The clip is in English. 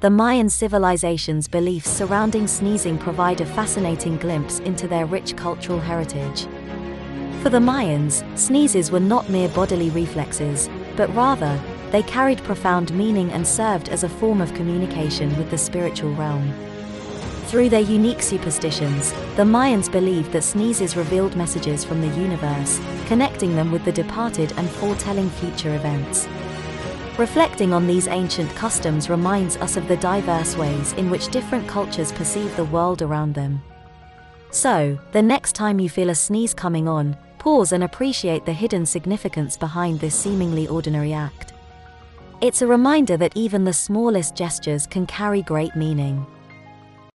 the Mayan civilization's beliefs surrounding sneezing provide a fascinating glimpse into their rich cultural heritage. For the Mayans, sneezes were not mere bodily reflexes, but rather, they carried profound meaning and served as a form of communication with the spiritual realm. Through their unique superstitions, the Mayans believed that sneezes revealed messages from the universe, connecting them with the departed and foretelling future events. Reflecting on these ancient customs reminds us of the diverse ways in which different cultures perceive the world around them. So, the next time you feel a sneeze coming on, pause and appreciate the hidden significance behind this seemingly ordinary act. It's a reminder that even the smallest gestures can carry great meaning.